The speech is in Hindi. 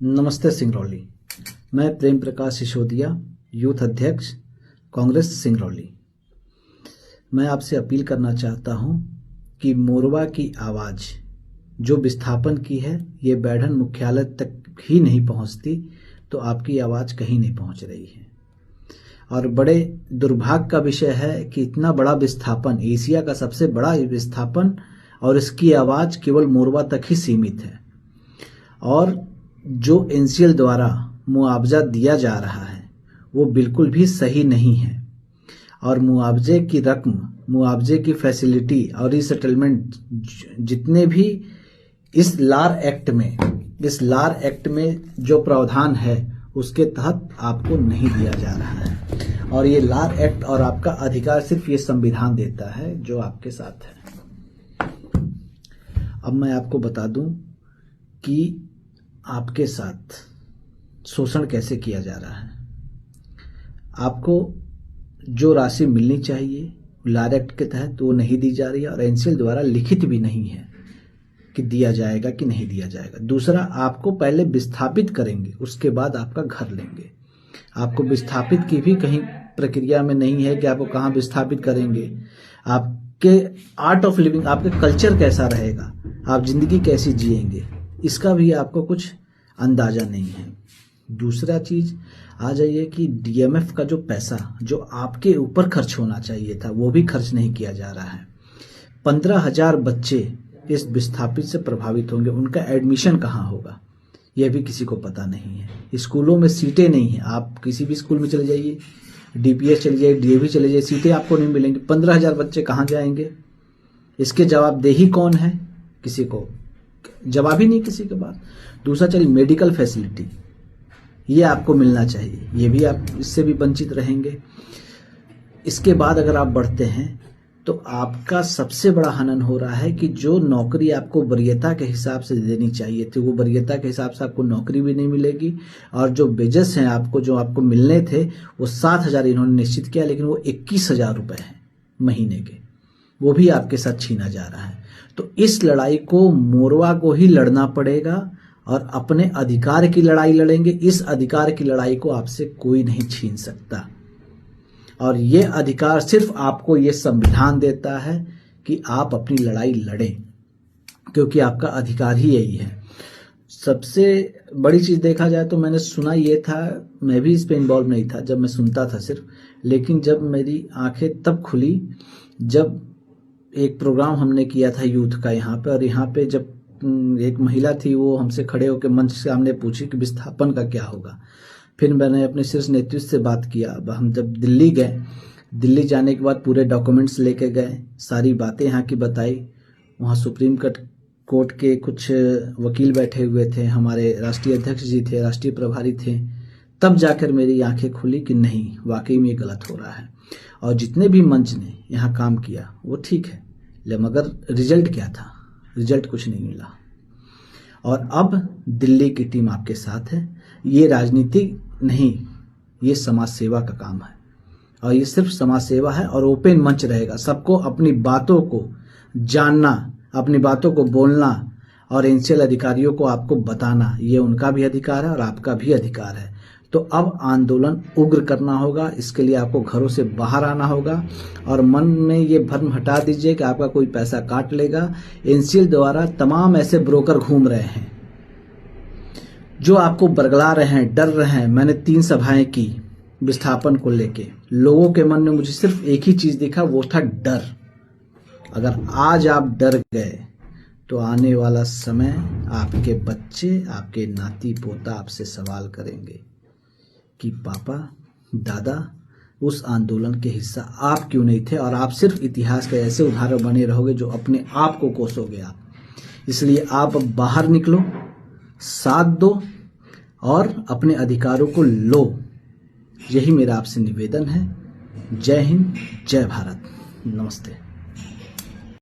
नमस्ते सिंगरौली। मैं प्रेम प्रकाश सिसोदिया, यूथ अध्यक्ष कांग्रेस सिंगरौली। मैं आपसे अपील करना चाहता हूं कि मोरवा की आवाज़ जो विस्थापन की है ये बैढ़न मुख्यालय तक ही नहीं पहुंचती, तो आपकी आवाज़ कहीं नहीं पहुंच रही है। और बड़े दुर्भाग्य का विषय है कि इतना बड़ा विस्थापन, एशिया का सबसे बड़ा विस्थापन, और इसकी आवाज़ केवल मोरवा तक ही सीमित है। और जो एनसीएल द्वारा मुआवजा दिया जा रहा है वो बिल्कुल भी सही नहीं है। और मुआवजे की रकम, मुआवजे की फैसिलिटी और रीसेटलमेंट जितने भी इस लार एक्ट में जो प्रावधान है उसके तहत आपको नहीं दिया जा रहा है। और ये लार एक्ट और आपका अधिकार सिर्फ ये संविधान देता है जो आपके साथ है। अब मैं आपको बता दूं कि आपके साथ शोषण कैसे किया जा रहा है। आपको जो राशि मिलनी चाहिए लार एक्ट के तहत वो नहीं दी जा रही है, और एनसीएल द्वारा लिखित भी नहीं है कि दिया जाएगा कि नहीं दिया जाएगा। दूसरा, आपको पहले विस्थापित करेंगे, उसके बाद आपका घर लेंगे। आपको विस्थापित की भी कहीं प्रक्रिया में नहीं है कि आपको कहाँ विस्थापित करेंगे। आपके आर्ट ऑफ लिविंग, आपके कल्चर कैसा रहेगा, आप जिंदगी कैसी जिएंगे, इसका भी आपको कुछ अंदाजा नहीं है। दूसरा चीज आ जाइए कि डीएमएफ का जो पैसा जो आपके ऊपर खर्च होना चाहिए था वो भी खर्च नहीं किया जा रहा है। 15,000 बच्चे इस विस्थापित से प्रभावित होंगे, उनका एडमिशन कहाँ होगा यह भी किसी को पता नहीं है। स्कूलों में सीटें नहीं है। आप किसी भी स्कूल में चले जाइए, डीपीएस चले जाइए, डीएवी चले जाइए, सीटें आपको नहीं मिलेंगी। 15,000 बच्चे कहाँ जाएंगे? इसके जवाबदेही कौन है? किसी को जवाब ही नहीं किसी के पास। दूसरा, चलिए मेडिकल फैसिलिटी ये आपको मिलना चाहिए, ये भी आप इससे भी वंचित रहेंगे। इसके बाद अगर आप बढ़ते हैं तो आपका सबसे बड़ा हनन हो रहा है कि जो नौकरी आपको वरीयता के हिसाब से देनी चाहिए थी वो वरीयता के हिसाब से आपको नौकरी भी नहीं मिलेगी। और जो वेजेस हैं आपको, जो आपको मिलने थे वो 7,000 इन्होंने निश्चित किया, लेकिन वो 21,000 रुपये हैं महीने के, वो भी आपके साथ छीना जा रहा है। तो इस लड़ाई को मोरवा को ही लड़ना पड़ेगा और अपने अधिकार की लड़ाई लड़ेंगे। इस अधिकार की लड़ाई को आपसे कोई नहीं छीन सकता, और ये अधिकार सिर्फ आपको ये संविधान देता है कि आप अपनी लड़ाई लड़ें, क्योंकि आपका अधिकार ही यही है। सबसे बड़ी चीज देखा जाए तो मैंने सुना ये था, मैं भी इस पे इन्वॉल्व नहीं था जब मैं सुनता था सिर्फ, लेकिन जब मेरी आंखें तब खुली जब एक प्रोग्राम हमने किया था यूथ का यहाँ पे, और यहाँ पे जब एक महिला थी वो हमसे खड़े होकर मंच के सामने पूछी कि विस्थापन का क्या होगा। फिर मैंने अपने शीर्ष नेतृत्व से बात किया। अब हम जब दिल्ली गए, दिल्ली जाने के बाद पूरे डॉक्यूमेंट्स लेके गए, सारी बातें यहाँ की बताई। वहाँ सुप्रीम कोर्ट के कुछ वकील बैठे हुए थे, हमारे राष्ट्रीय अध्यक्ष जी थे, राष्ट्रीय प्रभारी थे। तब जाकर मेरी आंखें खुली कि नहीं, वाकई में ये गलत हो रहा है। और जितने भी मंच ने यहाँ काम किया वो ठीक है, मगर रिजल्ट क्या था? रिजल्ट कुछ नहीं मिला। और अब दिल्ली की टीम आपके साथ है। ये राजनीति नहीं, ये समाज सेवा का काम है, और ये सिर्फ समाज सेवा है। और ओपन मंच रहेगा, सबको अपनी बातों को जानना, अपनी बातों को बोलना, और एनसीएल अधिकारियों को आपको बताना, ये उनका भी अधिकार है और आपका भी अधिकार है। तो अब आंदोलन उग्र करना होगा। इसके लिए आपको घरों से बाहर आना होगा, और मन में ये भ्रम हटा दीजिए कि आपका कोई पैसा काट लेगा। एनसीएल द्वारा तमाम ऐसे ब्रोकर घूम रहे हैं जो आपको बरगला रहे हैं, डर रहे हैं। मैंने 3 सभाएं की विस्थापन को लेके, लोगों के मन में मुझे सिर्फ एक ही चीज दिखा, वो था डर। अगर आज आप डर गए तो आने वाला समय आपके बच्चे, आपके नाती पोता आपसे सवाल करेंगे कि पापा, दादा, उस आंदोलन के हिस्सा आप क्यों नहीं थे? और आप सिर्फ इतिहास के ऐसे उदाहरण बने रहोगे जो अपने आप को कोसोगे आप। इसलिए आप अब बाहर निकलो, साथ दो और अपने अधिकारों को लो। यही मेरा आपसे निवेदन है। जय हिंद, जय भारत, नमस्ते।